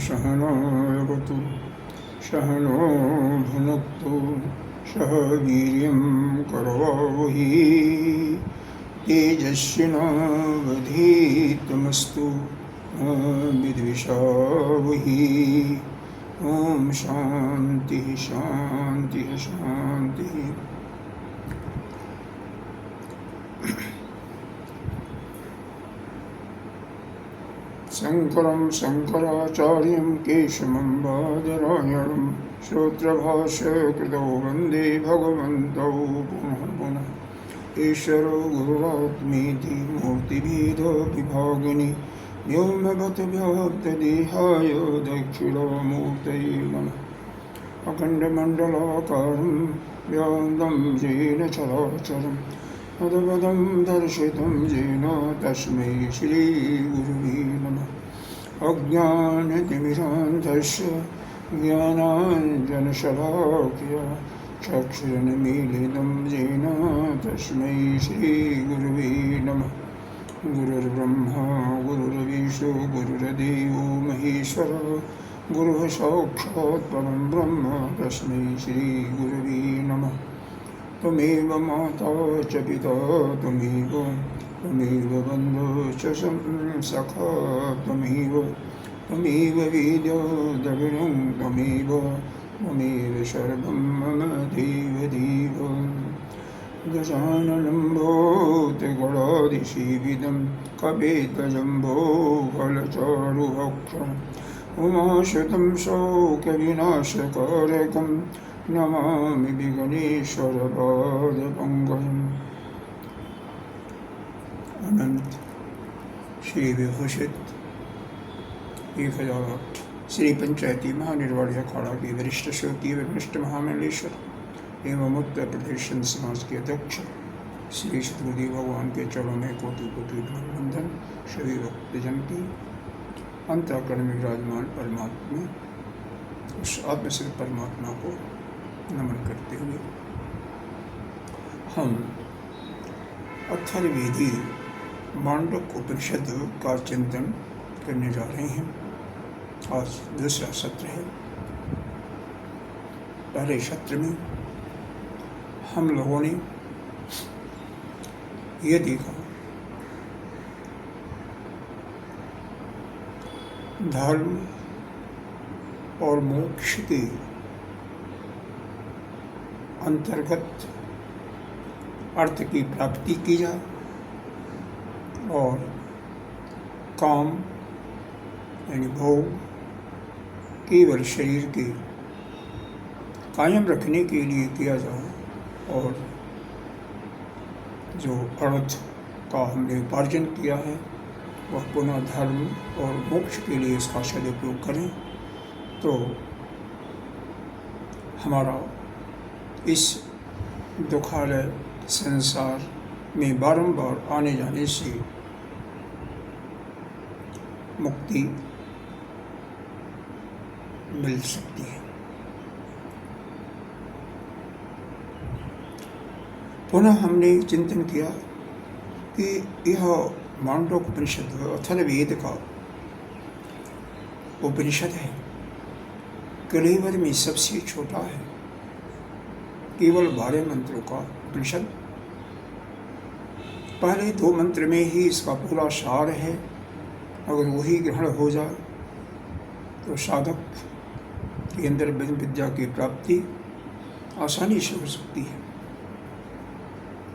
सहनावतु सहनो भुनक्तु सह वीर्यं करवावहै तेजस्विनावधीतमस्तु मा विद्विषावहै। ओम शांति शांति शांति। शंकरं शंकराचार्यं केशवं बादरायणं श्रोत्रभाष्यकृतौ वन्दे भगवन्तौ पुनः पुनः। ईश्वरो गुरुरात्मेति मूर्तिभेदविभागिनि व्योमवद्व्याप्तदेहाय दक्षिणामूर्तये नमः। अखण्डमण्डलाकारं व्याप्तं येन चराचरं तद्पदं दर्शितं येन तस्मै श्रीगुरुवे नमः। अज्ञानतिमिरान्धस्य ज्ञानाञ्जनशलाकया चक्षुरुन्मीलितं येन तस्मै श्रीगुरुवे नमः। गुरुर्ब्रह्मा गुरुर्विष्णु गुरुर्देवो महेश्वरः गुरुः साक्षात् परं ब्रह्म तस्मै श्रीगुरुवे नमः। त्वमेव माता च पिता त्वमेव बन्धुः च सखा त्वमेव वेद्यं त्वमेव सर्वं मम देव। गजाननं भूतगणाधिसेवितं कपितजम्बोफलचारुभक्षणम् उमाशतं शोकविनाशकारकं नमामि विघ्नेश्वरपादपङ्कजम्। अनंत श्री विभूषित 1008 श्री पंचायती महानिर्वाणी अखाड़ा के वरिष्ठ श्रोतीय वरिष्ठ महामंडलेश्वर एवं उत्तर प्रदेश संत समाज के अध्यक्ष श्री सतगुरुदेव भगवान के चरणों में कोटि कोटि वंदन। सभी भक्तजन की अंतःकरण में विराजमान परमात्मा उस आत्मसिद्ध परमात्मा को नमन करते हुए हम अथर्ववेदी मांडुक्य उपनिषद का चिंतन करने जा रहे हैं। आज दूसरा सत्र है। पहले सत्र में हम लोगों ने ये देखा धर्म और मोक्ष के अंतर्गत अर्थ की प्राप्ति की जाए और काम यानी भोग केवल शरीर के कायम रखने के लिए किया जाए और जो अर्थ का हमने उपार्जन किया है वह पुनः धर्म और मोक्ष के लिए इसका सदुपयोग करें तो हमारा इस दुखालय संसार में बारंबार आने जाने से मुक्ति मिल सकती है। पुनः हमने चिंतन किया कि यह मांडुक्य उपनिषद अथर्ववेद का उपनिषद है, कलियुग में सबसे छोटा है, केवल 12 मंत्रों का उपनिषद। पहले 2 मंत्र में ही इसका पूरा सार है। अगर वही ग्रहण हो जाए तो साधक के अंदर ब्रह्म विद्या की प्राप्ति आसानी से हो सकती है।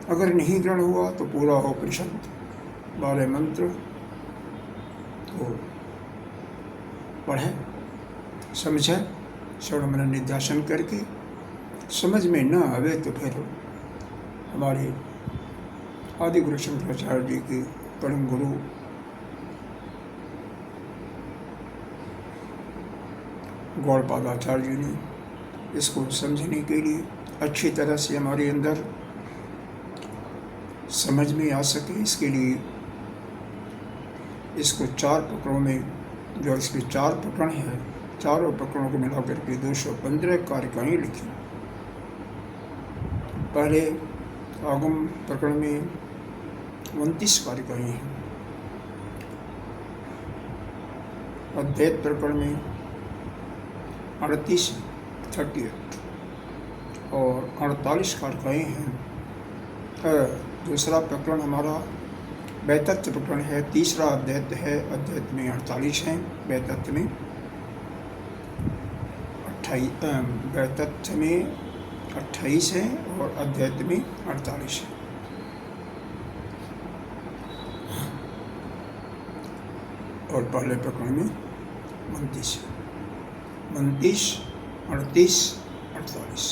अगर नहीं ग्रहण हुआ तो पूरा उपनिषद 12 मंत्र तो पढ़े समझे श्रवण मनन निध्यासन करके समझ में न आवे तो फिर हमारे आदि गुरु शंकराचार्य जी के परम गुरु गौड़पादाचार्य जी ने इसको समझने के लिए अच्छी तरह से हमारे अंदर समझ में आ सके, इसके लिए इसको 4 प्रकरणों में, जो इसके 4 प्रकरण हैं, चारों प्रकरणों को मिलाकर के 215 कारिकाएँ लिखी। पहले आगम प्रकरण में 29 कारिकाएँ हैं, अद्वैत प्रकरण में 38 और 48 कारिकाएँ हैं। दूसरा प्रकरण हमारा वैतत्व प्रकरण है, तीसरा अद्वैत है, अद्वैत में 48 हैं, वैतत्व में 28 हैं और अद्वैत में 48 हैं। और पहले प्रकरण में 29 है, 29, 38, 48।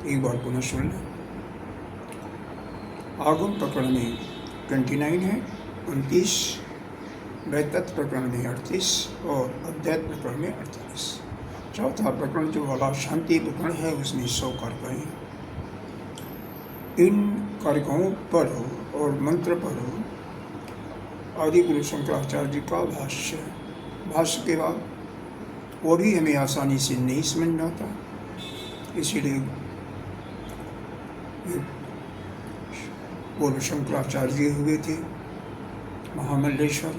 एक बार पुनः सुन लें। आगम प्रकरण में 29 है, 29, वैतत्व प्रकरण में 38 और अद्वैत प्रकरण में 48। चौथा प्रकरण जो वाला शांति प्रकरण है उसमें 100 कारिकाएँ हैं। इन कारिकाओं पर और मंत्र पर आदि गुरु शंकराचार्य जी का भाष्य है। भाष्य के बाद वो भी हमें आसानी से नहीं समझ में आता, इसीलिए पूर्व शंकराचार्य जी हुए थे महामल्लेश्वर,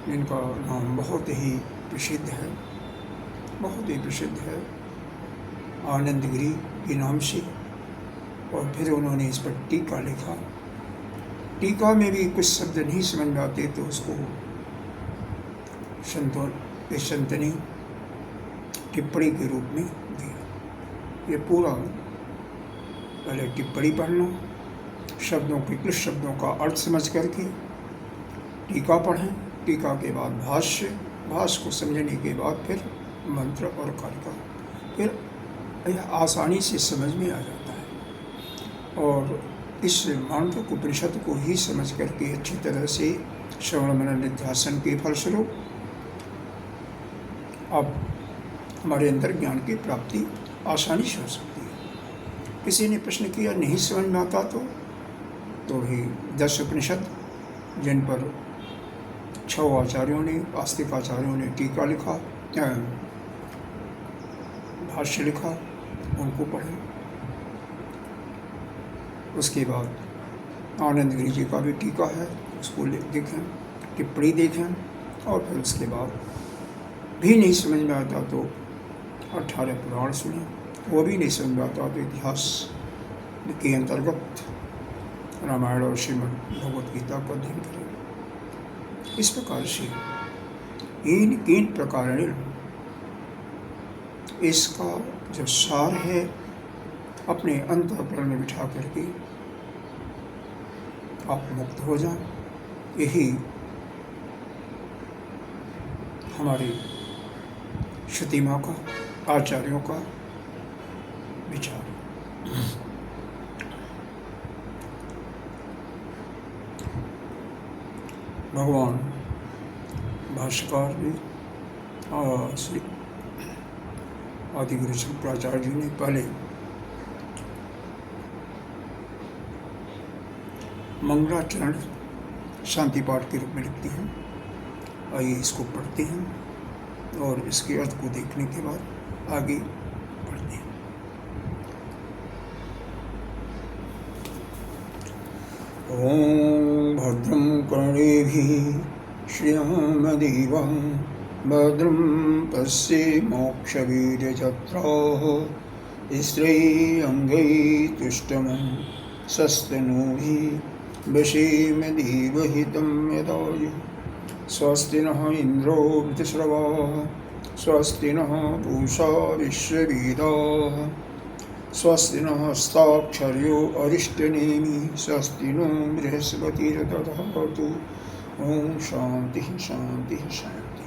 इनका नाम बहुत ही प्रसिद्ध है, बहुत ही प्रसिद्ध है आनंदगिरी के नाम से। और फिर उन्होंने इस पर टीका लिखा। टीका में भी कुछ शब्द नहीं समझ में आते तो उसको संत ने टिप्पणी के रूप में दिया। ये पूरा पहले टिप्पणी पढ़ना, शब्दों के कुछ शब्दों का अर्थ समझ करके टीका पढ़ें, टीका के बाद भाष्य, भाष्य को समझने के बाद फिर मंत्र और कारिका, फिर यह आसानी से समझ में आ जाता है। और इस मांडव्य उपनिषद को ही समझ करके अच्छी तरह से श्रवण मनन निध्यासन के फलस्वरूप अब हमारे अंदर ज्ञान की प्राप्ति आसानी से हो सकती है। किसी ने प्रश्न किया नहीं समझ में आता तो भी 10 उपनिषद जिन पर 6 आचार्यों ने, आस्तिक आचार्यों ने टीका लिखा, भाष्य लिखा, उनको पढ़ें। उसके बाद आनंदगिरी जी का भी टीका है, उसको देखें, टिप्पणी देखें। और फिर उसके बाद भी नहीं समझ में आता तो 18 पुराण सुने, वो भी नहीं समझ में आता तो इतिहास के अंतर्गत रामायण और श्रीमद् भगवद गीता का अध्ययन करें। इस प्रकार से इन प्रकार इसका जो सार है अपने अंतःकरण में बिठा करके आप मुक्त हो जाएं। यही हमारी श्रुति माँ का, आचार्यों का विचार। भगवान भाष्यकार भी श्री आदि गुरु शंकराचार्य जी ने पहले मंगलाचरण शांति पाठ के रूप में लिखते हैं। आइए इसको पढ़ते हैं और इसके अर्थ को देखने के बाद आगे बढ़ते हैं। ओम भद्रं कर्णेभिः श्रियमदेवं भद्रं पश्येमाक्षवीर्यजत्राः स्त्रैरङ्गैः तुष्टमं स्वस्तिनोभिः वशेमदेवहितं यदायुः स्वस्ति नः इन्द्रो वृषश्रवाः स्वस्ति नः पूषा विश्ववेदाः स्वस्ति नः हस्ताक्षर्यो अरिष्टनेमि स्वस्ति नो बृहस्पतिर्दधातु। ओम शांति शांति शांति।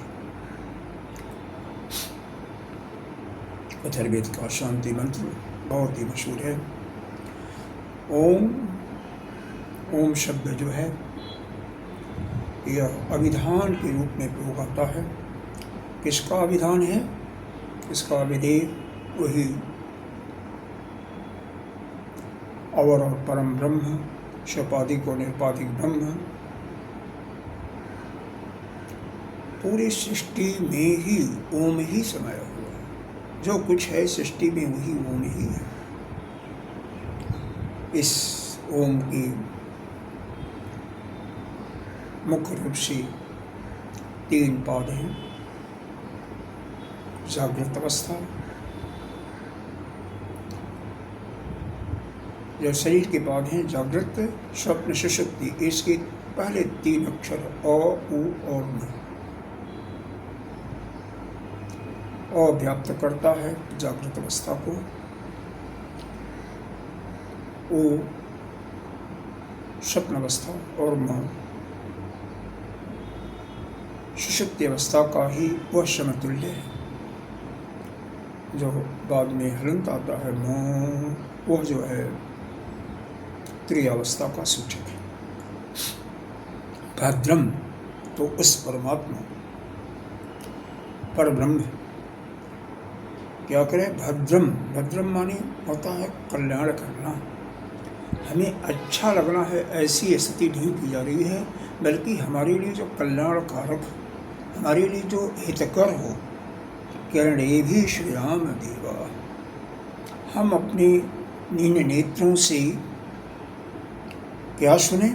अथर्ववेद का शांति मंत्र बहुत ही मशहूर है। ओम, ओम शब्द जो है यह अभिधान के रूप में प्रयोग आता है। किसका अभिधान है? इसका विधेय वही अवर और परम ब्रह्म, शपादिक और निरुपाधिक ब्रह्म, पूरी सृष्टि में ही ओम ही समाया हुआ है। जो कुछ है सृष्टि में वही ओम ही है। इस ओम की मुख्य रूप से 3 पाद हैं। जागृत अवस्था, जो शरीर के पाद हैं जागृत, स्वप्न, सुषुप्ति, इसके पहले 3 अक्षर अ, उ और न। अ व्याप्त करता है जागृत अवस्था को, ओ स्वप्न अवस्था और म सुषुप्ति अवस्था का ही वह समतुल्य है जो बाद में हलंत आता है म, वह जो है त्रियावस्था का सूचक है। भद्रम तो उस परमात्मा पर ब्रह्म क्या करें? भद्रम, भद्रम माने होता है कल्याण करना। हमें अच्छा लगना है ऐसी स्थिति नहीं की जा रही है, बल्कि हमारे लिए जो कल्याणकारक, हमारे लिए जो हितकर हो। करणे भी श्री राम देवा, हम अपने नीन नेत्रों से क्या सुने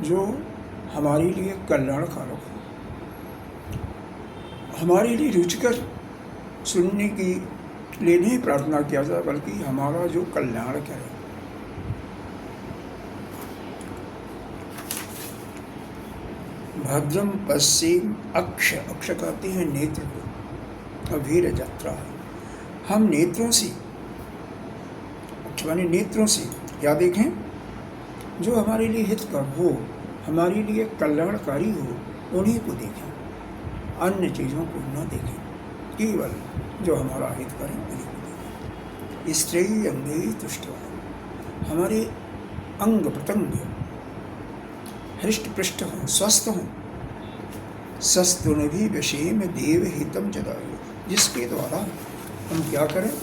जो हमारे लिए कल्याणकारक हो। हमारे लिए रुचिकर सुनने की लिए नहीं प्रार्थना किया जाए, बल्कि हमारा जो कल्याण करे। भद्रम पश्चिम अक्ष, अक्ष कहते हैं नेत्र को, अभीर यात्रा है। हम नेत्रों से, माने नेत्रों से क्या देखें? जो हमारे लिए हितकर हो, हमारे लिए कल्याणकारी हो, उन्हीं को देखें, अन्य चीज़ों को न देखें। केवल जो हमारा हित करें उन्हीं को देखें। स्त्री अंगे तुष्ट, हमारे अंग प्रत्यंग हृष्ट पृष्ठ हों, स्वस्थ हों। सस्तुन भी विषेम देव हितम जदायु, जिसके द्वारा हम क्या करें?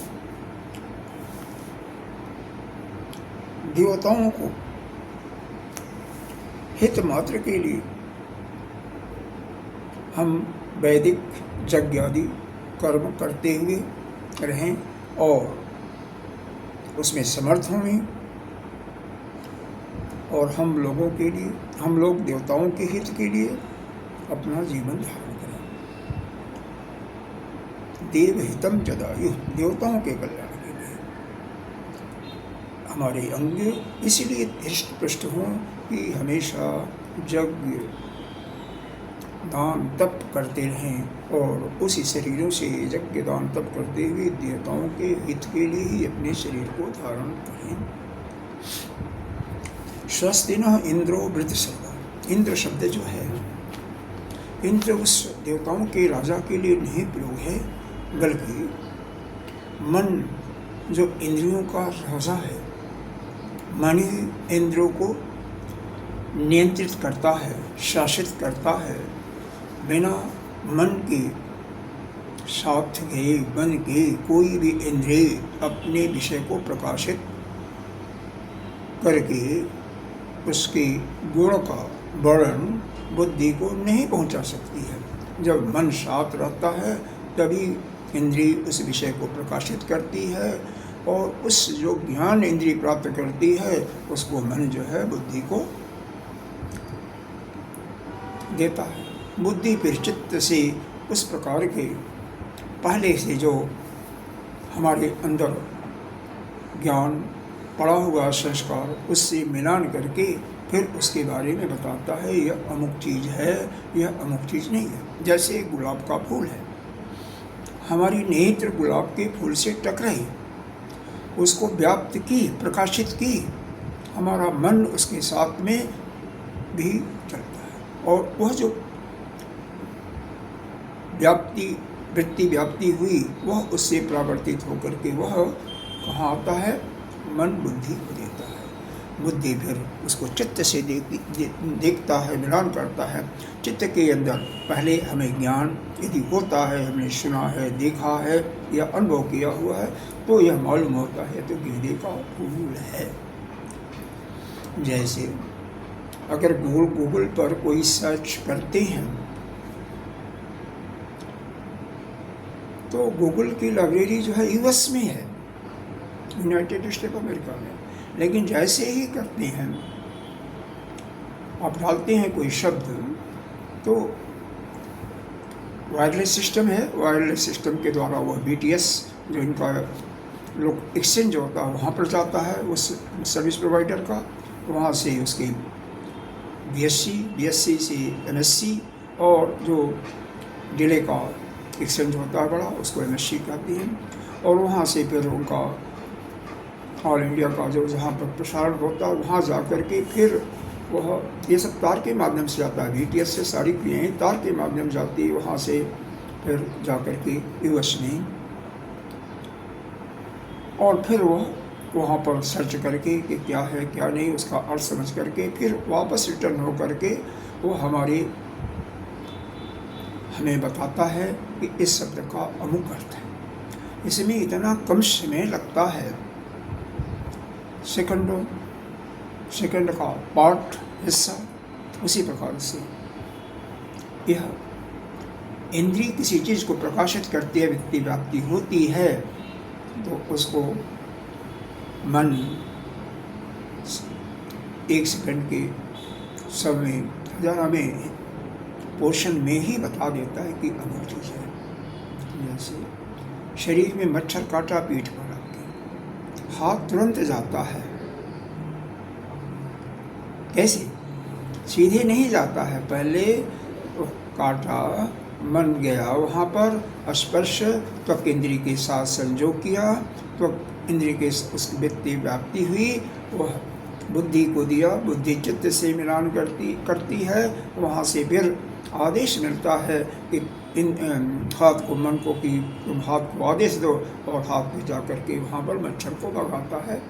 देवताओं को हित मात्र के लिए हम वैदिक यज्ञ आदि कर्म करते हुए रहें और उसमें समर्थ हों, और हम लोगों के लिए, हम लोग देवताओं के हित के लिए अपना जीवन धारण करें। देव हितम जदायु, देवताओं के कल्याण के लिए हमारे अंग इसलिए हृष्ट पृष्ठ हों कि हमेशा यज्ञ दान तप करते रहें, और उसी शरीरों से यज्ञ दान तप करते हुए देवताओं के हित के लिए ही अपने शरीर को धारण करें। स्वस्तिनः इंद्रो वृद्धसर्वा, इंद्र शब्द जो है, इंद्र उस देवताओं के राजा के लिए नहीं प्रयोग है, बल्कि मन जो इंद्रियों का राजा है, मन ही इंद्रियों को नियंत्रित करता है, शासित करता है। बिना मन के साथ के, मन के कोई भी इंद्रिय अपने विषय को प्रकाशित करके उसके गुण का वर्णन बुद्धि को नहीं पहुंचा सकती है। जब मन साथ रहता है तभी इंद्रिय उस विषय को प्रकाशित करती है, और उस जो ज्ञान इंद्रिय प्राप्त करती है उसको मन जो है बुद्धि को देता है। बुद्धि फिर चित्त से उस प्रकार के पहले से जो हमारे अंदर ज्ञान पड़ा हुआ संस्कार, उससे मिलान करके फिर उसके बारे में बताता है, यह अमुक चीज़ है, यह अमुक चीज़ नहीं है। जैसे गुलाब का फूल है, हमारी नेत्र गुलाब के फूल से टकराई, उसको व्याप्त की, प्रकाशित की, हमारा मन उसके साथ में भी चलता है, और वह जो व्याप्ति वृत्ति व्याप्ति हुई, वह उससे परावर्तित होकर के वह कहाँ आता है? मन बुद्धि को देता है। बुद्धि फिर उसको चित्त से देखता है, मिलान करता है। चित्त के अंदर पहले हमें ज्ञान यदि होता है, हमने सुना है, देखा है या अनुभव किया हुआ है, तो यह मालूम होता है तो गेंदे का फूल है। जैसे अगर गूगल पर कोई सर्च करते हैं तो गूगल की लाइब्रेरी जो है यूएस में है, यूनाइटेड स्टेट अमेरिका में, लेकिन जैसे ही करते हैं आप डालते हैं कोई शब्द तो वायरलेस सिस्टम है, वायरलेस सिस्टम के द्वारा वह BTS जो इनका लोग एक्सचेंज होता है वहाँ पर जाता है उस सर्विस प्रोवाइडर का, वहाँ से उसके BSc से MSc और जो डिले का एक्सचेंज होता है बड़ा, उसको MSc कहते हैं, और वहाँ से फिर उनका ऑल इंडिया का जो जहाँ पर प्रसारण होता है वहाँ जा कर के फिर वह ये सब तार के माध्यम से जाता है। BTS से सारी क्रियाएँ तार के माध्यम जाती है, वहाँ से फिर जा कर के US में, और फिर वह वहाँ पर सर्च करके कि क्या है क्या नहीं उसका अर्थ समझ करके फिर वापस रिटर्न हो करके वो हमें बताता है कि इस शब्द का अमुक अर्थ है। इसमें इतना कम समय लगता है, सेकंड का पार्ट हिस्सा। उसी प्रकार से यह इंद्रिय किसी चीज़ को प्रकाशित करती है, व्यक्ति व्याप्ति होती है, तो उसको मन 1 सेकंड के समय हज़ारा में पोर्शन में ही बता देता है कि अमुक चीज़ है। जैसे शरीर में मच्छर काटा पीठ पर आपके, हाथ तुरंत जाता है। कैसे? सीधे नहीं जाता है, पहले काटा, मन गया वहाँ पर, स्पर्श त्वक इंद्रिय के साथ संयोग किया, त्वक इंद्रिय के उस व्यक्ति व्याप्ति हुई, वह बुद्धि को दिया, बुद्धि चित्त से मिलान करती है, वहाँ से फिर आदेश मिलता है कि इन हाथ को, मन को कि तुम हाथ को आदेश दो, और हाथ पे जा कर के वहाँ पर मच्छर को भगाता है।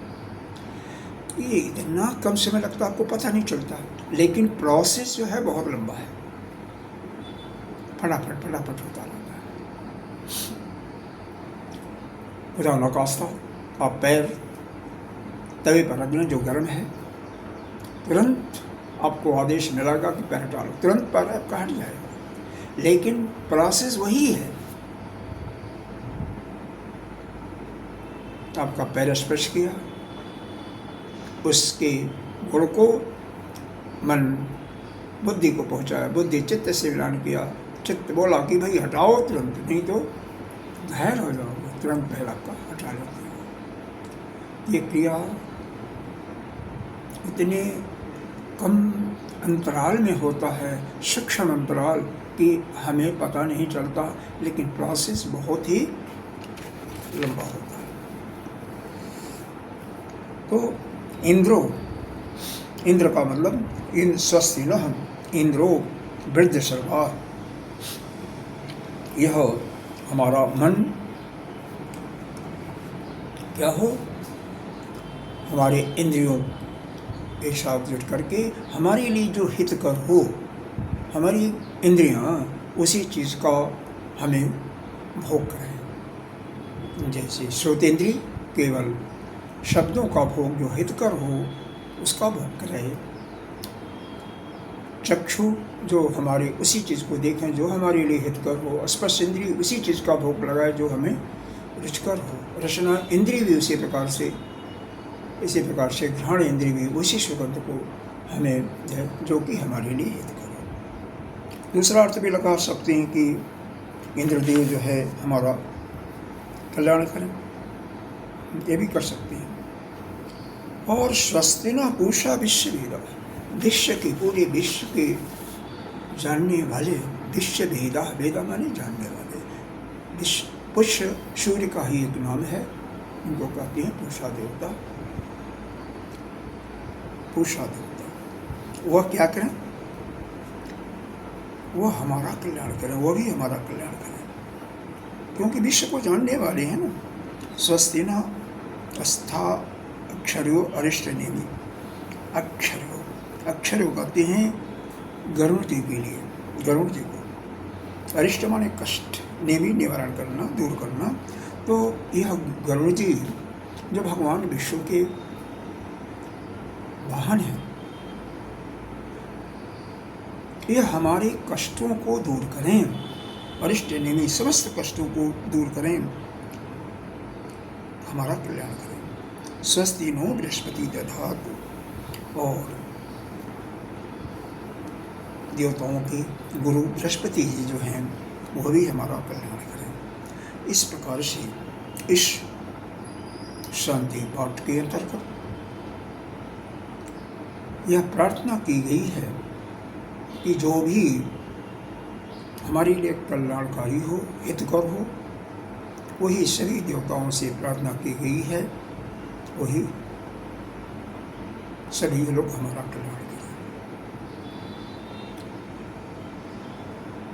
ये इतना कम समय लगता, आपको पता नहीं चलता, लेकिन प्रोसेस जो है बहुत लंबा है, फटाफट होता रहता है। खुदा न खास्ता आप पैर तवे पर रख लें जो गर्म है, तुरंत आपको आदेश मिलेगा कि पैर डालो, तुरंत पैर आपका हट जाएगा, लेकिन प्रोसेस वही है। आपका पैर स्पर्श किया, उसके गुण को मन बुद्धि को पहुंचाया, बुद्धि चित्त से मिलान किया, चित्त बोला कि भाई हटाओ तुरंत, नहीं तो घायल हो जाओगे, तुरंत पैर आपका हटा लेते। ये क्रिया इतने कम अंतराल में होता है, सूक्ष्म अंतराल, कि हमें पता नहीं चलता, लेकिन प्रोसेस बहुत ही लंबा होता है। तो इंद्र का मतलब इन स्वस्ति न इंद्रो वृद्ध सर्वा, यह हमारा मन क्या हो, हमारे इंद्रियों के साथ जुट करके हमारे लिए जो हितकर हो, हमारी इंद्रियां उसी चीज़ का हमें भोग करें। जैसे श्रोतेंद्रिय केवल शब्दों का भोग जो हितकर हो उसका भोग करें, चक्षु जो हमारे उसी चीज़ को देखें जो हमारे लिए हितकर हो, स्पर्श इंद्रिय उसी चीज़ का भोग लगाए जो हमें रुचिकर हो, रसना इंद्रिय भी इसी प्रकार से घ्राण इंद्रिय भी उसी सुगंध को हमें जो कि हमारे लिए हितकर हो। दूसरा अर्थ भी लगा सकते हैं कि इंद्रदेव जो है हमारा कल्याण करें, ये भी कर सकते हैं। और स्वस्ति न पूषा विश्ववेदा, विश्व के पूरे विश्व के जानने वाले, विश्व भेदा, वेदा माने जानने वाले, विश्व पुष्य सूर्य का ही एक नाम है, उनको कहते हैं पूषा देवता। पूषा देवता वह क्या करें, वह हमारा कल्याण करें, वह भी हमारा कल्याण करें। क्योंकि विश्व को जानने वाले हैं ना। स्वस्ति न अस्था अक्षरो अरिष्ट नेमी। अक्षरो कहते हैं गरुड़ जी के लिए, गरुड़ जी को। अरिष्ट माने कष्ट, नेमी निवारण करना, दूर करना। तो यह गरुड़ जी जो भगवान विष्णु के वाहन है, यह हमारे कष्टों को दूर करें, अरिष्ट नेमी समस्त कष्टों को दूर करें, हमारा कल्याण करें। स्वस्ति नो बृहस्पति दधातु। और देवताओं के गुरु बृहस्पति जी जो हैं वह भी हमारा कल्याण करें। इस प्रकार से इस शांति पाठ के अंतर्गत यह प्रार्थना की गई है कि जो भी हमारे लिए कल्याणकारी हो, हितकर हो, वही सभी देवताओं से प्रार्थना की गई है, वही सभी लोग हमारा कल्याण करें।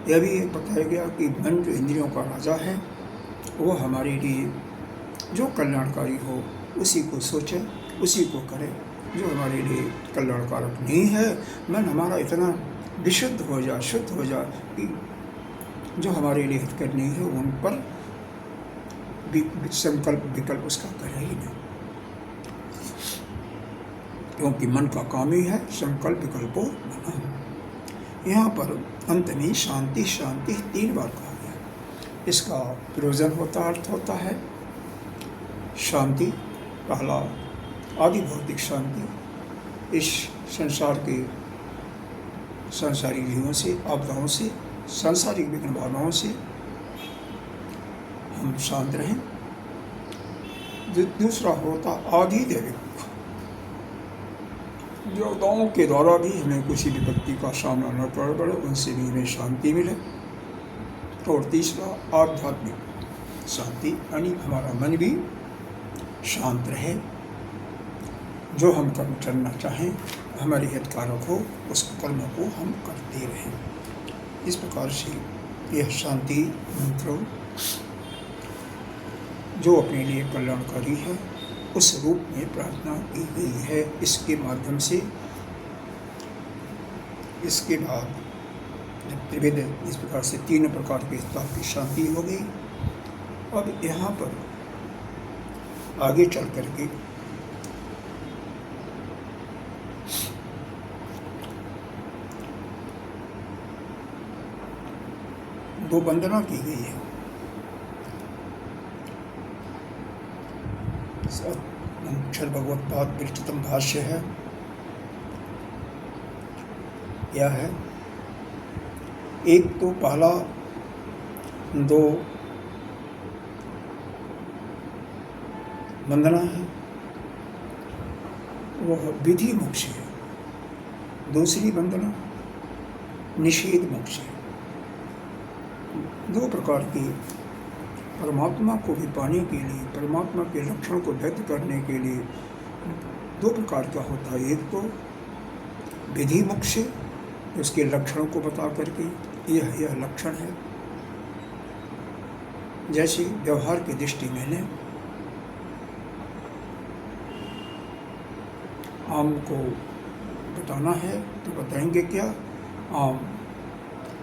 यह भी बताया गया कि मन जो इंद्रियों का राजा है वो हमारे लिए जो कल्याणकारी हो उसी को सोचे, उसी को करे। जो हमारे लिए कल्याणकारक नहीं है, मन हमारा इतना विशुद्ध हो जाए, शुद्ध हो जाए कि जो हमारे लिए हितकर नहीं है उन पर संकल्प विकल्प उसका करे ही नहीं, क्योंकि मन का काम ही है संकल्प विकल्पो मना। यहाँ पर अंत में शांति शांति 3 बार कहा गया। इसका प्रयोजन होता, अर्थ होता है शांति। पहला आदि भौतिक शांति, इस संसार के सांसारिक जीवों से, आपदाओं से, सांसारिक विघ्न बाधाओं से हम शांत रहें। दूसरा होता आदि दैविक, देवताओं के द्वारा भी हमें किसी विपत्ति का सामना न करना पड़े, उनसे भी हमें शांति मिले। और तीसरा आध्यात्मिक शांति, यानी हमारा मन भी शांत रहे, जो हम कर्म करना चाहें हमारे हितकारक हो उस कर्म को हम करते रहें। इस प्रकार से यह शांति मंत्र जो अपने लिए कल्याणकारी है उस रूप में प्रार्थना की गई है। इसके माध्यम से इसके बाद जब त्रिविध इस प्रकार से 3 प्रकार के ताप की शांति हो गई, अब यहाँ पर आगे चल करके दो वंदना की गई है। अक्षर भगवत पाद विरचितम भाष्य है, क्या है? एक तो पहला 2 वंदना है, वह विधि मोक्ष है। दूसरी वंदना निषेध मोक्ष है। 2 प्रकार की परमात्मा को भी पाने के लिए, परमात्मा के लक्षण को व्यक्त करने के लिए 2 प्रकार का होता है। एक तो विधि मोक्ष, उसके लक्षणों को बता करके यह लक्षण है। जैसे व्यवहार की दृष्टि में लें, आम को बताना है तो बताएंगे क्या? आम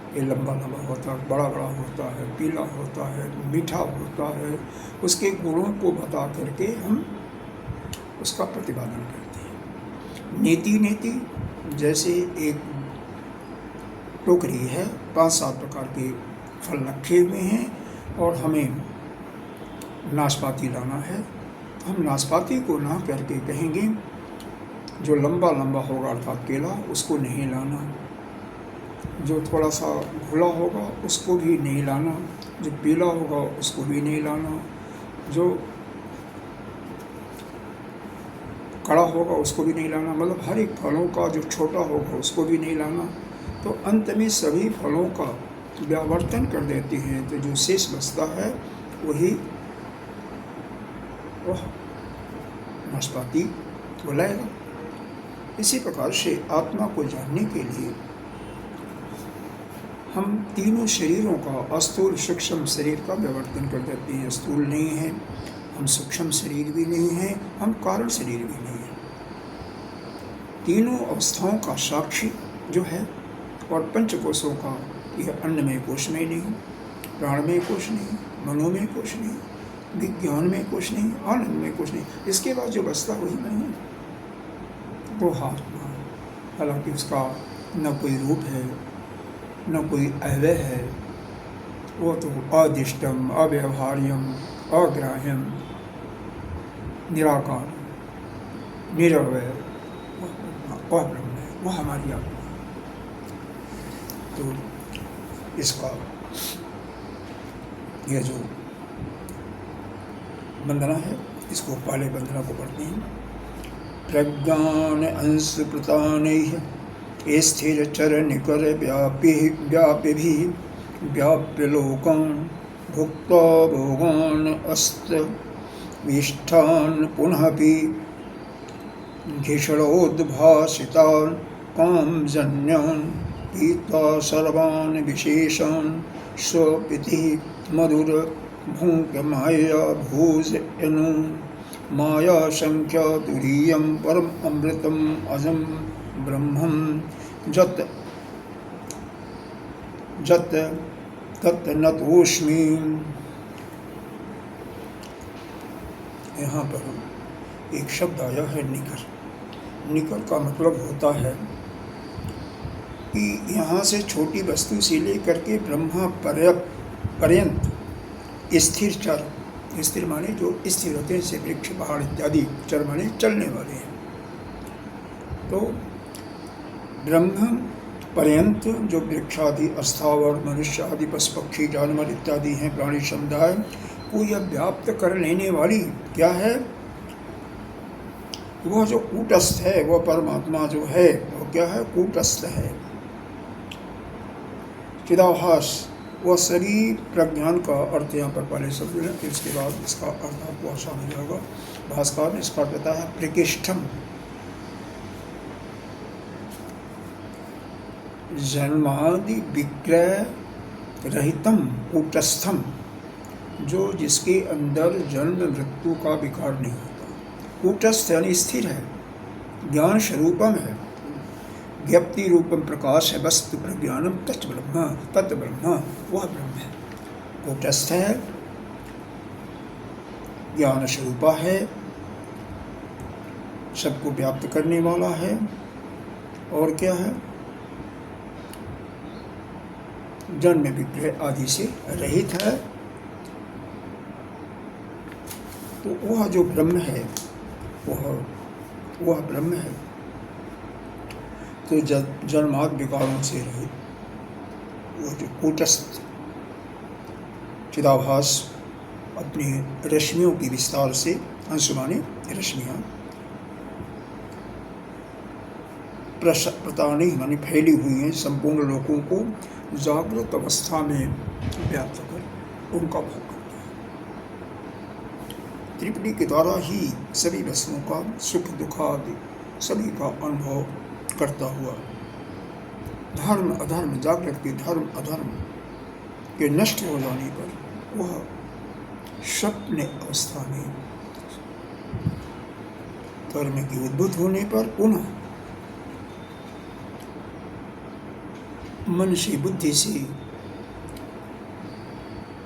ये लंबा लंबा होता है, बड़ा बड़ा होता है, पीला होता है, मीठा होता है। उसके गुणों को बता करके हम उसका प्रतिपादन करते हैं। नीति नीति, जैसे एक टोकरी है, 5-7 प्रकार के फल रखे हुए हैं और हमें नाशपाती लाना है, तो हम नाशपाती को ना करके कहेंगे जो लंबा लंबा होगा अर्थात केला उसको नहीं लाना, जो थोड़ा सा घुला होगा उसको भी नहीं लाना, जो पीला होगा उसको भी नहीं लाना, जो कड़ा होगा उसको भी नहीं लाना। मतलब हर एक फलों का जो छोटा होगा उसको भी नहीं लाना। तो अंत में सभी फलों का व्यावर्तन कर देते हैं, तो जो शेष बचता है वही वह नाशपाती को लाएगा। इसी प्रकार से आत्मा को जानने के लिए हम तीनों शरीरों का, स्थूल सूक्ष्म शरीर का विवर्तन कर देते हैं। स्थूल नहीं है, हम सूक्ष्म शरीर भी नहीं हैं, हम कारण शरीर भी नहीं हैं। तीनों अवस्थाओं का साक्षी जो है, और पंचकोशों का, यह अन्नमय कोश में नहीं, प्राणमय कोश नहीं, मनोमय कोश नहीं, विज्ञान में कोश नहीं, आनंद में कोश नहीं। इसके बाद जो बचता वही मैं हूँ, वो आत्मा। हालांकि उसका न कोई रूप है, न कोई अव्यय है, वो तो अदिष्टम, अव्यवहार्यम, अग्राह्यम, निराकार, निरवय, वह ब्रह्म है, वह हमारी आत्मा। तो इसका यह जो वंदना है, इसको पहले वंदना को पढ़ते हैं। प्रज्ञान अंश प्रतानैः स्थिर चर निकर व्यापि व्याप्य लोकान भुक्ता भोगान अस्त विष्ठान पुनःपि घिषणोद्भासितान कामजन्यान पीता सर्वान् विशेषान् स्वपिति मधुर भूक माया भूज यनु माया संख्या तुरीयं परम अमृतम अजम ब्रह्मं जत जत तत् नतोस्मि। यहाँ पर एक शब्द आया है निकर। निकर का मतलब होता है कि यहाँ से छोटी वस्तु से लेकर के ब्रह्मा पर्यंत स्थिर चर, स्थिर माने जो स्थिर होते हैं, जैसे वृक्ष पहाड़ इत्यादि, चर माने चलने वाले हैं। तो ब्रह्म पर्यंत जो वृक्षादि, स्थावर, मनुष्य आदि, पशु पक्षी जानवर इत्यादि हैं, प्राणी समुदाय को यह व्याप्त कर लेने वाली क्या है, वह जो कूटस्थ है, वह परमात्मा जो है, वो क्या है, कूटस्थ है, चिदाभास। वह सभी प्रज्ञान का अर्थ यहाँ पर पहले शब्द है, फिर इसके बाद इसका अर्थ आपको आसान हो जाएगा। भास्कर ने इसका अर्थ है प्रकृष्टम, जन्मादि विक्रय रहितम कूटस्थम, जो जिसके अंदर जन्म मृत्यु का विकार नहीं होता। कूटस्थ यानी स्थिर है, ज्ञान स्वरूपम है, ज्ञप्ति रूपम प्रकाश है, वस्तु प्रज्ञानम तत् ब्रह्म, वह ब्रह्म है। कूटस्थ है, ज्ञान स्वरूपा है, सबको व्याप्त करने वाला है, और क्या है, जन्म विक्रय आदि से रहित है। तो वह जो ब्रह्म है, वह ब्रह्म है। तो जन्माद विकारों से रहित वो जो कूटस्थ चिदाभास अपनी रश्मियों की विस्तार से, अंश माने रश्मियाँ, प्रतानी माने फैली हुई हैं, संपूर्ण लोगों को जागृत अवस्था में व्याप्त कर उनका भोग करता है। त्रिपुटी के द्वारा ही सभी वस्तुओं का सुख दुख आदि सभी का अनुभव करता हुआ, धर्म अधर्म, जागृत के धर्म अधर्म के नष्ट हो जाने पर, वह स्वप्न अवस्था में कर्म की उद्भूत होने पर पुनः मन से, बुद्धि से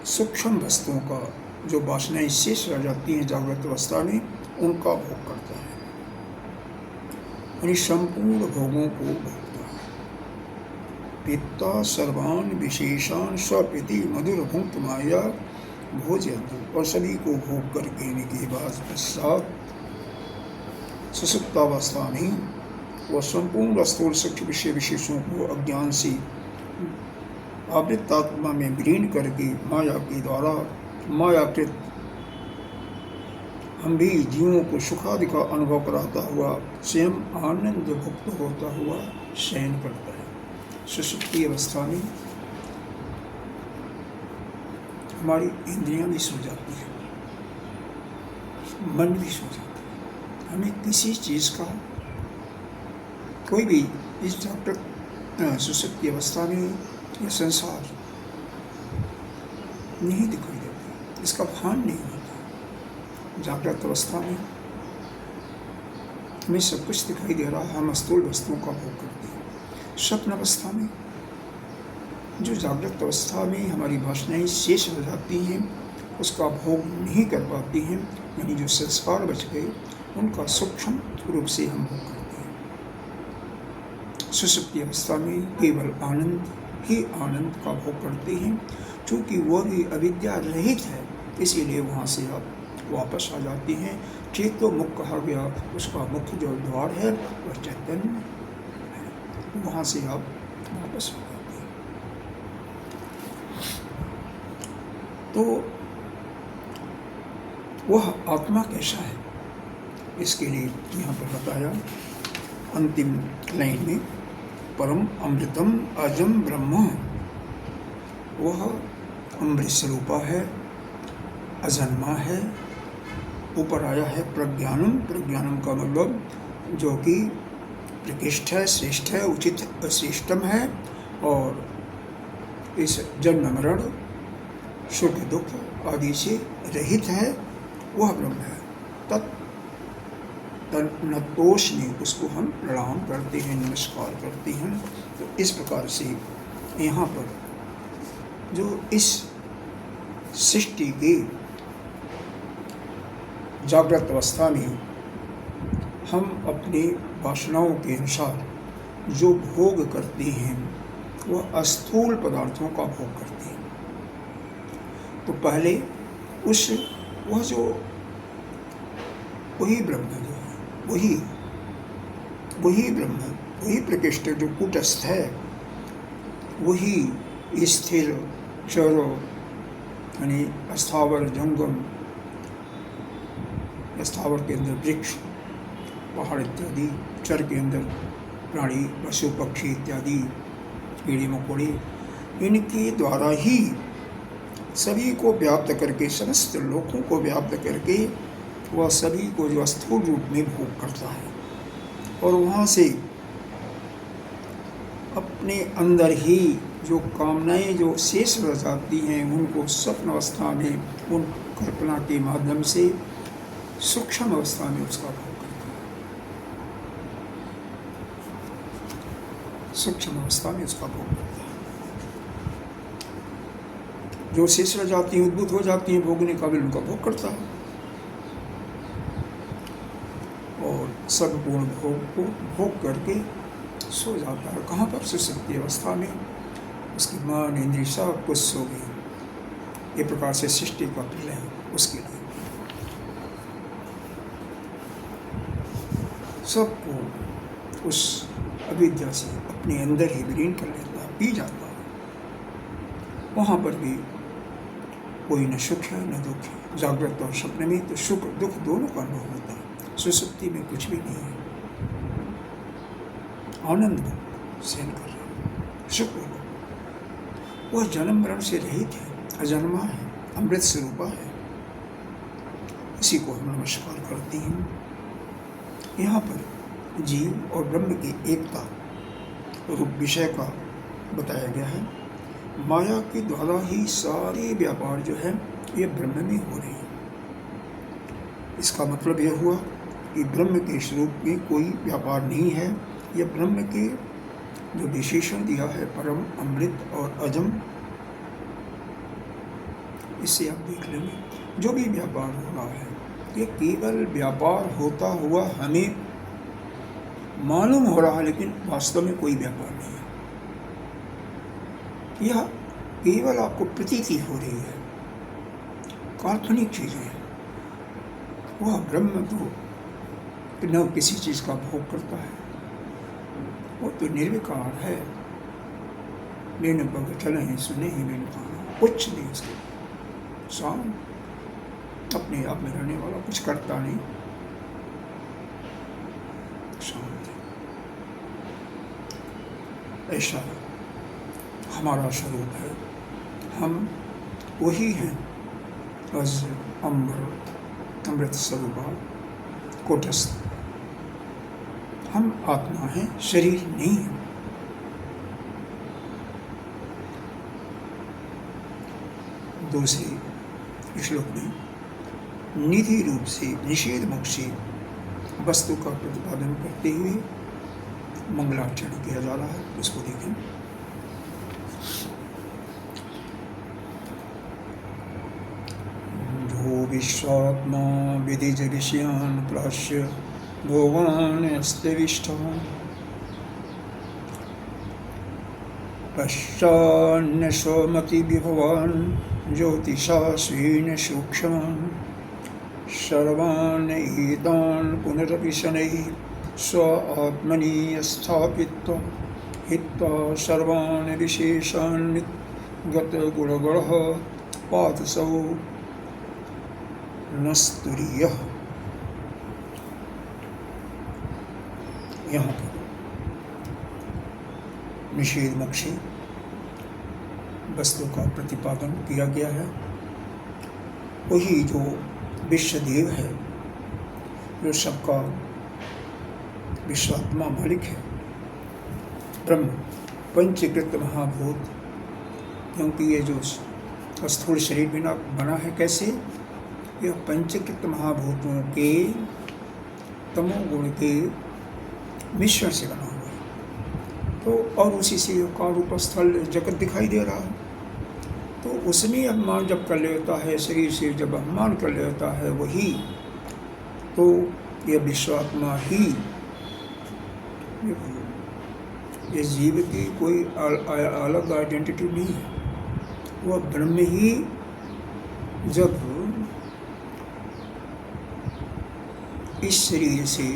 सूक्ष्म वस्तुओं का जो वासनाएं शेष रह जाती हैं जागृत अवस्था में, उनका भोग करता है, यानी संपूर्ण भोगों को भोगता है। पिता सर्वान विशेषान स्वपिति मधुर भुक्त माया भोजयन्तु, और सभी को भोग कर लेने के बाद पश्चात सुसुप्तावस्था में वह संपूर्ण स्थूल सूक्ष्म विषय विशेषों को अज्ञान से आवृत आत्मा में विलीन करके माया के द्वारा, मायाकृत हम भी जीवों को सुखादि का अनुभव कराता हुआ स्वयं आनंद भुक्त होता हुआ शयन करता है। सुषुप्ति अवस्था में हमारी इंद्रियां भी सो जाती है, मन भी सो जाता है, हमें किसी चीज़ का कोई भी, इस डॉक्टर सुषुप्ति अवस्था में ये संसार नहीं दिखाई देता, इसका भान नहीं होता। जागृत अवस्था में हमें सब कुछ दिखाई दे रहा है, हम स्थूल वस्तुओं का भोग करते हैं। स्वप्न अवस्था में, जो जागृत अवस्था में हमारी वासनाएं शेष हो जाती हैं, उसका भोग नहीं कर पाती हैं, यानी जो संस्कार बच गए उनका सूक्ष्म रूप से हम भोग करते हैं। सुषुप्ति अवस्था में केवल आनंद ही आनंद का भोग करते हैं। चूँकि वह भी अविद्या रहित है, इसीलिए वहाँ से आप वापस आ जाते हैं। चेतो मुख कहा गया, उसका मुख्य जो द्वार है वह चैतन्य है, वहाँ से आप वापस आ जाते हैं। तो वह आत्मा कैसा है, इसके लिए यहाँ पर बताया अंतिम लाइन में, परम अमृतम अजम ब्रह्म, वह अमृत स्वरूपा है, अजन्मा है, ऊपर आया है प्रज्ञानम। प्रज्ञानम का मतलब जो कि प्रकृष्ट है, श्रेष्ठ है, उचित श्रेष्ठम है, और इस जन्म मरण सुख दुख आदि से रहित है, वह ब्रह्म है। तन्नतोष में उसको हम प्रणाम करते हैं, नमस्कार करते हैं। तो इस प्रकार से यहाँ पर जो इस सृष्टि के जागृत अवस्था में हम अपने वासनाओं के अनुसार जो भोग करते हैं, वह अस्थूल पदार्थों का भोग करते हैं। तो पहले वही ब्रह्म जो है, वही ब्रह्म, वही प्रकृष्ट जो कूटस्थ है, वही स्थिर क्षर यानी स्थावर जंगम, स्थावर के अंदर वृक्ष, पहाड़ इत्यादि, चर के अंदर प्राणी, पशु पक्षी इत्यादि, कीड़े मकोड़े, इनके द्वारा ही सभी को व्याप्त करके, समस्त लोगों को व्याप्त करके वह सभी को जो स्थूल रूप में भोग करता है, और वहाँ से अपने अंदर ही जो कामनाएं जो शेष रह जाती हैं, उनको स्वप्न अवस्था में उन कल्पना के माध्यम से सूक्ष्म अवस्था में उसका भोग करता है। सूक्ष्म अवस्था में उसका भोग करता है। जो शेष रह जाती हैं, उद्भूत हो जाती हैं, भोगने का भी उनका भोग करता है, और सर्वपूर्ण भोग को भोग करके सो जाता है। कहाँ पर? सुषुप्ति अवस्था में उसकी मन इंद्रिय सब कुछ सो गई। ये प्रकार से सृष्टि का प्रलय उसके लिए सबको उस अविद्या से अपने अंदर ही विलीन कर लेता, पी जाता है। वहाँ पर भी कोई न सुख है न दुख है। जागृत और सपने में तो सुख दुख दोनों का अनुभव होता है, सुषुप्ति में कुछ भी नहीं है। आनंद सहन कर रहा है, सुख है। वह जन्म मरण से रहित है, अजन्मा है, अमृत स्वरूपा है। इसी को हम नमस्कार करते हैं। यहाँ पर जीव और ब्रह्म की एकता रूप विषय का बताया गया है। माया के द्वारा ही सारे व्यापार जो है ये ब्रह्म में हो रहे हैं। इसका मतलब यह हुआ कि ब्रह्म के स्वरूप में कोई व्यापार नहीं है। यह ब्रह्म के जो विशेषण दिया है, परम, अमृत और अजम, इससे आप देख लेंगे जो भी व्यापार हो रहा है, ये केवल व्यापार होता हुआ हमें मालूम हो रहा है, लेकिन वास्तव में कोई व्यापार नहीं है। यह केवल आपको प्रतीति हो रही है, काल्पनिक चीजें हैं। वह ब्रह्म तो न किसी चीज का भोग करता है, वो तो निर्विकार है। बिन पग चले सुने ही बिन खाना, कुछ नहीं उसके शांत, अपने आप में रहने वाला, कुछ करता नहीं, शांत है। ऐसा हमारा स्वरूप है। हम वही हैं, अज अमृत स्वरूपा कूटस्थ। हम आत्मा हैं, शरीर नहीं है। दूसरे श्लोक में निधि रूप से निषेध मोक्षी वस्तु का प्रतिपादन करते हुए मंगलाचरण किया जा रहा है। उसको देखें। जो विश्वात्मा विधिज विषयान् प्राश्य भोगान् अस्त्यविष्टान् पश्चान्न स्वमति विभवान् ज्योतिषा स्वेन सूक्ष्मान् सर्वान् एतान् पुनरपि शनैः स्व आत्मनि स्थापित्वा हित्वा सर्वान् विशेषान् गतगुणगणः पातसौ नस्तुरीयः। यहाँ पर निषेध मोक्षी वस्तु का प्रतिपादन किया गया है। वही जो विश्वदेव है, जो सबका विश्वात्मा मालिक है, ब्रह्म पंचीकृत महाभूत। क्योंकि ये जो स्थूल शरीर बिना बना है, कैसे? यह पंचीकृत महाभूतों के तमोगुण के मिश्रण से बना हुआ है। तो और उसी से काल रूप स्थल जगत दिखाई दे रहा है। तो उसमें अभिमान जब कर लेता है, शरीर से जब अभिमान कर लेता है वही, तो यह विश्वात्मा ही, इस जीव की कोई अलग आइडेंटिटी नहीं है। वह ब्रह्म ही जब इस शरीर से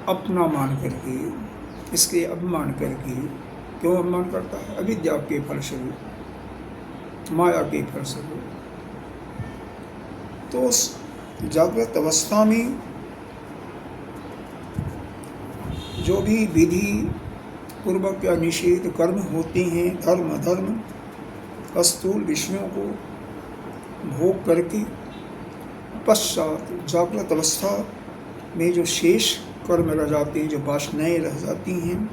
अपना मान करके, इसके अभिमान करके, क्यों अभिमान करता है? अविद्या के फलस्वरूप, माया के फलस्वरूप। तो उस जागृत अवस्था में जो भी विधि पूर्वक या निषेध कर्म होते हैं, धर्म अधर्म स्थूल विषयों को भोग करके पश्चात जागृत अवस्था में जो शेष कर्म रह जाते हैं, जो वासनाएं रह जाती हैं,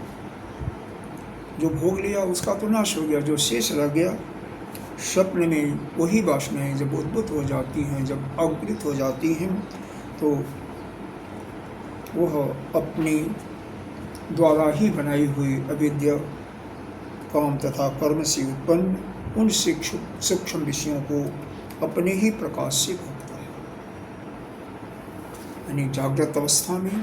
जो भोग लिया उसका तो नाश हो गया, जो शेष रह गया स्वप्न में वही वासनाएं जब उद्भूत हो जाती हैं, जब अवृत हो जाती हैं, तो वह अपने द्वारा ही बनाई हुई अविद्या काम तथा कर्म से उत्पन्न उन सूक्ष्म विषयों को अपने ही प्रकाश से भोगता है। यानी जागृत अवस्था में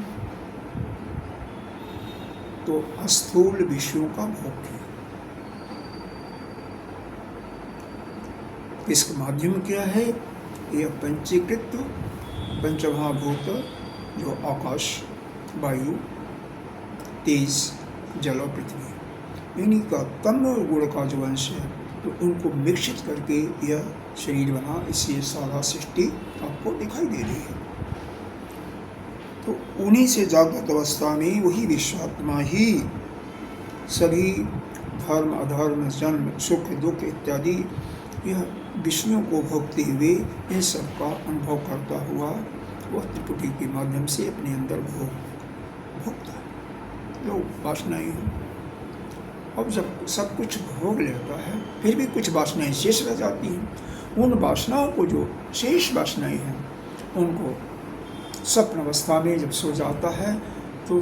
तो स्थूल विषयों का भोग है। इसका माध्यम क्या है? यह पंचीकृत पंचमहाभूत जो आकाश, वायु, तेज, जल और पृथ्वी, इन्हीं का तम गुण का जो अंश है, तो उनको मिश्रित करके यह शरीर बना। इसलिए सारा सृष्टि आपको दिखाई दे रही है। तो उन्हीं से जागृत अवस्था में वही विश्वात्मा ही सभी धर्म अधर्म, जन्म सुख दुख इत्यादि यह विषयों को भोगते हुए इन सब का अनुभव करता हुआ वह त्रिपुटी के माध्यम से अपने अंदर भोगता है। जो वासनाएं हैं, अब जब सब कुछ भोग लेता है फिर भी कुछ वासनाएं शेष रह जाती हैं। उन वासनाओं को, जो शेष वासनाएं हैं, उनको स्वप्न अवस्था में जब सो जाता है तो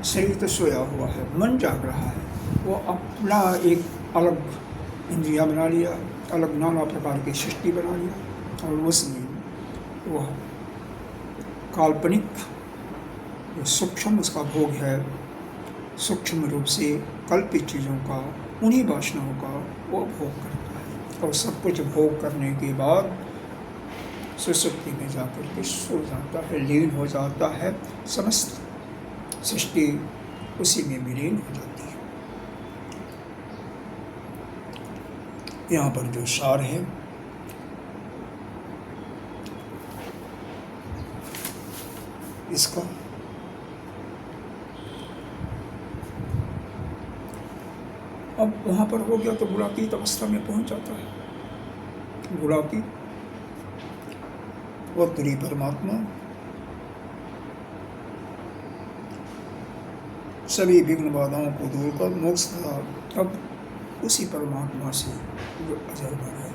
शरीर तो सोया हुआ है, मन जाग रहा है, वो अपना एक अलग इंद्रिया बना लिया, अलग नाना प्रकार की सृष्टि बना लिया, और उसमें वह काल्पनिक सूक्ष्म उसका भोग है, सूक्ष्म रूप से कल्पित चीज़ों का, उन्हीं वासनाओं का वो भोग करता है। और सब कुछ भोग करने के बाद सुसुप्ति में जाकर के सो जाता है, लीन हो जाता है। समस्त सृष्टि उसी में विलीन हो जाती है। यहाँ पर जो सार है, इसका अब वहाँ पर हो गया तो गुणातीत अवस्था में पहुँच जाता है। गुणातीत वह तुरी परमात्मा सभी विघ्न बाधाओं को दूर कर मोक्ष था। अब उसी परमात्मा से जो अजर है।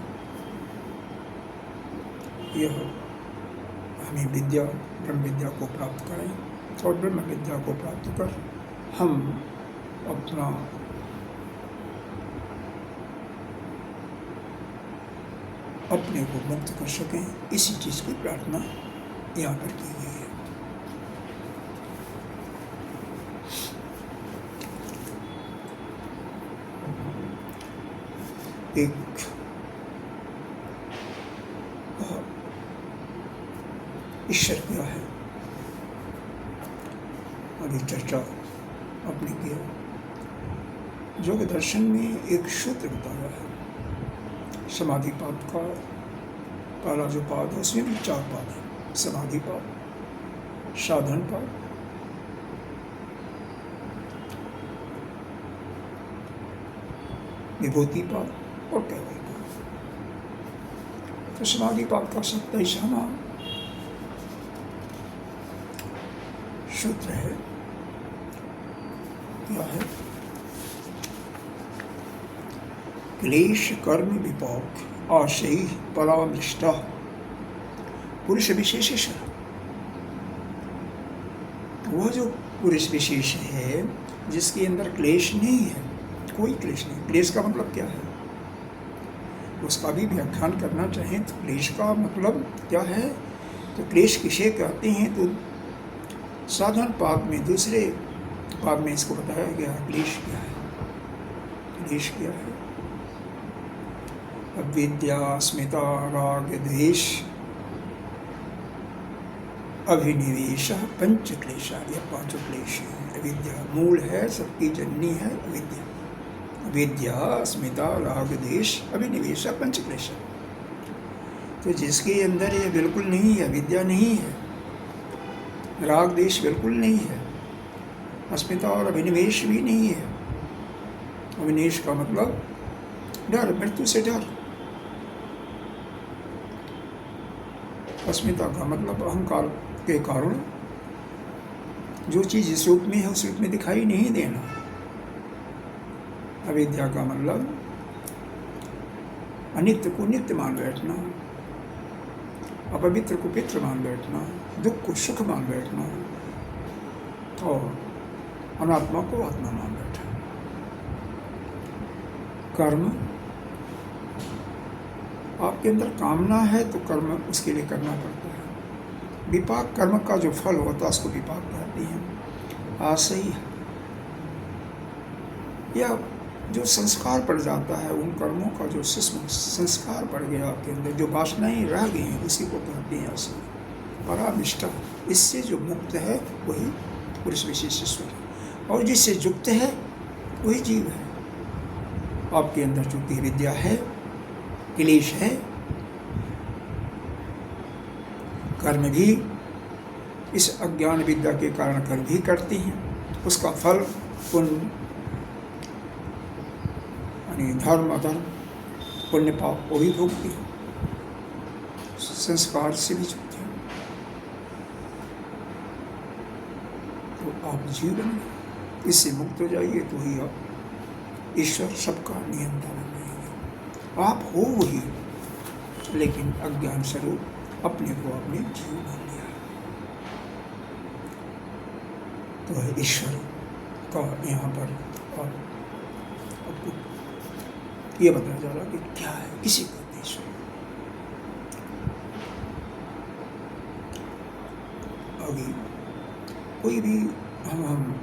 यह हमें विद्या, ब्रह्म विद्या को प्राप्त करें और ब्रह्म विद्या को प्राप्त कर हम अपने को मुक्त कर सकें, इसी चीज़ की प्रार्थना यहाँ पर की गई है। एक ईश्वर क्या है, और ये चर्चा अपने किया। योग दर्शन में एक सूत्र बताया है, समाधि पाद का पहला जो पाद है उसमें भी 4 पाद है। समाधि पाद, साधन पाद, विभूति पाद और कैवल्य पाद। तो समाधि पाद का 27वां सूत्र है, क्या है? क्लेश कर्म विपाक आशय परामृष्टा पुरुष विशेष। वह जो पुरुष विशेष है जिसके अंदर क्लेश नहीं है, कोई क्लेश नहीं। क्लेश का मतलब क्या है, उसका भी व्याख्यान करना चाहें तो क्लेश का मतलब क्या है, तो क्लेश किसे कहते हैं, तो साधन पाद में दूसरे पाद में इसको बताया गया है। क्लेश क्या है? क्लेश क्या है? अविद्या, अस्मिता, राग, द्वेष, अभिनिवेश, पंच क्लेश। ये 5 क्लेश हैं। अविद्या मूल है, सबकी जननी है अविद्या। अविद्या, अस्मिता, राग, द्वेष, अभिनिवेश, पंच क्लेश। तो जिसके अंदर ये बिल्कुल नहीं है, अविद्या नहीं है, राग द्वेष बिल्कुल नहीं है, अस्मिता और अभिनिवेश भी नहीं है। अभिनिवेश का मतलब डर, मृत्यु से डर। अस्मिता का मतलब अहंकार के कारण जो चीज़ इस रूप में है उस रूप में दिखाई नहीं देना। अविद्या का मतलब अनित्य को नित्य मान बैठना, अपवित्र को पित्र मान बैठना, दुख को सुख मान बैठना और अनात्मा को आत्मा मान बैठना। कर्म, आपके अंदर कामना है तो कर्म उसके लिए करना पड़ता है। विपाक, कर्म का जो फल होता है उसको विपाक कहते हैं। आशय, या जो संस्कार पड़ जाता है, उन कर्मों का जो सूक्ष्म संस्कार पड़ गया आपके अंदर, जो वासनाएं रह गई हैं, उसी को कहते हैं आशय। परानिष्ठा, इससे जो मुक्त है वही पुरुष विशेष ईश्वर है, और जिससे युक्त है वही जीव है। आपके अंदर चूंकि विद्या है, क्लेश है, कर्म भी इस अज्ञान विद्या के कारण कर्म भी करते हैं, उसका फल पुण्य यानी धर्म अधर्म, पुण्य पाप वो भी भोगते हैं, संस्कार से भी चुकते हैं। तो आप जीवन में इससे मुक्त हो जाइए तो ही आप ईश्वर सबका नियंत्रण रहेंगे। आप हो वही, लेकिन अज्ञान स्वरूप अपने को अपने जीव मान लिया। तो ईश्वर का यहाँ पर और आपको ये बताया जा रहा कि क्या है, किसी का ईश्वर। अभी कोई भी हम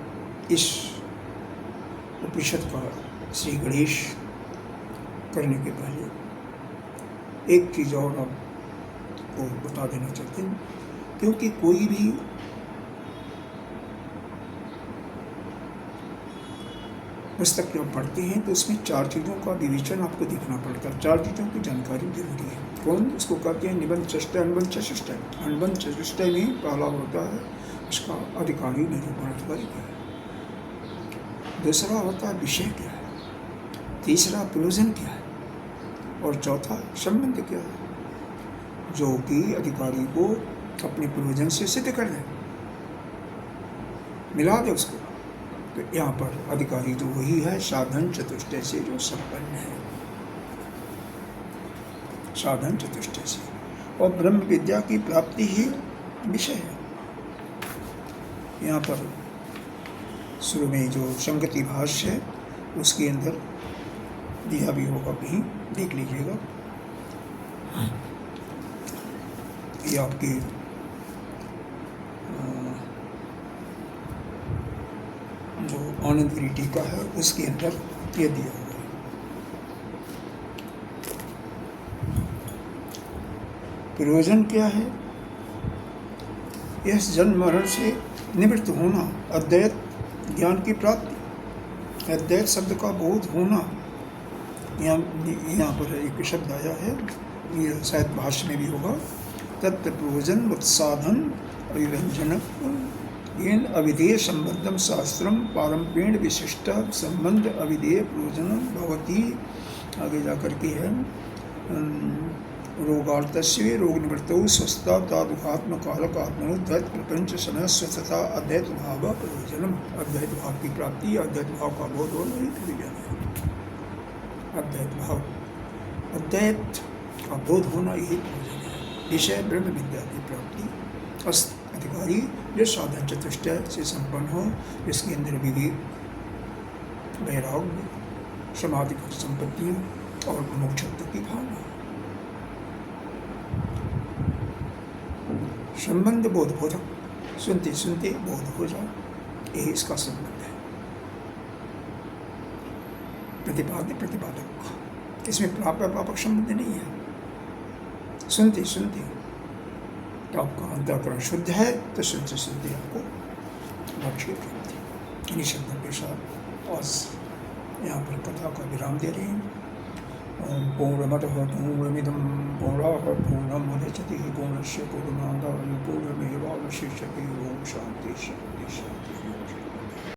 इस उपनिषद का श्री गणेश करने के पहले एक चीज़ और आपको बता देना चाहते हैं, क्योंकि कोई भी पुस्तक जब पढ़ते हैं तो उसमें 4 चीज़ों का विवेचन आपको देखना पड़ता है। 4 चीज़ों की जानकारी जरूरी है। कौन? उसको कहते हैं निबंध चतुष्टय, अनुबंध चतुष्टय। अनुबंध चतुष्टय में पहला होता है उसका अधिकारी निरूपण, अधिकारी क्या है। दूसरा होता है विषय क्या है, तीसरा प्रयोजन क्या है, और चौथा संबंध क्या है, जो कि अधिकारी को अपने प्रयोजन से सिद्ध कर दे, मिला दे उसको। तो यहाँ पर अधिकारी तो वही है साधन चतुष्टय से जो संपन्न है, साधन चतुष्टय से, और ब्रह्म विद्या की प्राप्ति ही विषय है। यहाँ पर शुरू में जो संगति भाष्य है उसके अंदर दिया भी होगा, कहीं देख लीजिएगा। ये आपकी जो आनंदगिरी टीका है उसके अंदर ये दिया हुआ है। प्रयोजन क्या है? इस जन्म मरण से निवृत्त होना, अद्वैत ज्ञान की प्राप्ति, अद्वैत शब्द का बोध होना। यहाँ पर एक शब्द आया है, ये शायद भाष्य में भी होगा, तत्व प्रयोजन उत्साधन अभिव्यंजन येन अविधेय संबंधम शास्त्रम पारंपरेण विशिष्ट संबंध अविधेय प्रयोजनम भवती। आगे जाकर के है रोगार्थस्य रोग निवृत्तौ स्वस्थता तादुखात्म कारक आत्मोद्वैत प्रपंच समय स्वस्थता अद्वैत भाव प्रयोजनम। अद्वैत भाव की प्राप्ति, अद्वैत भाव का बोध होना ही प्रयोजन है। अद्वैत भाव, अद्वैत का बोध होना यही प्रयोजन है। विषय ब्रह्म विद्या की प्राप्ति। अधिकारी जो साधन चतुष्टय से संपन्न हो, इसके अंदर विवेक, वैराग्य, समाधि संपत्तियों और मोक्षत्व की भावना। संबंध बोध बोधक, सुनते सुनते बोध हो जाए, यही इसका संबंध है। प्रतिपाद्य प्रतिपादक, इसमें प्राप्त पापक संबंध नहीं है। सुनते सुनते तो आपका अंतःकरण शुद्ध है, तो सुनते सुनते आपको मोक्ष की प्राप्ति। इन्हीं शब्दों के साथ आज यहाँ पर कथा का विराम दे रहे हैं। ओम पूर्णमदः पूर्णमिदं पूर्णात् पूर्णमुदच्यते पूर्णस्य पूर्णमादाय पूर्णमेवावशिष्यते। ओम शांति शांति।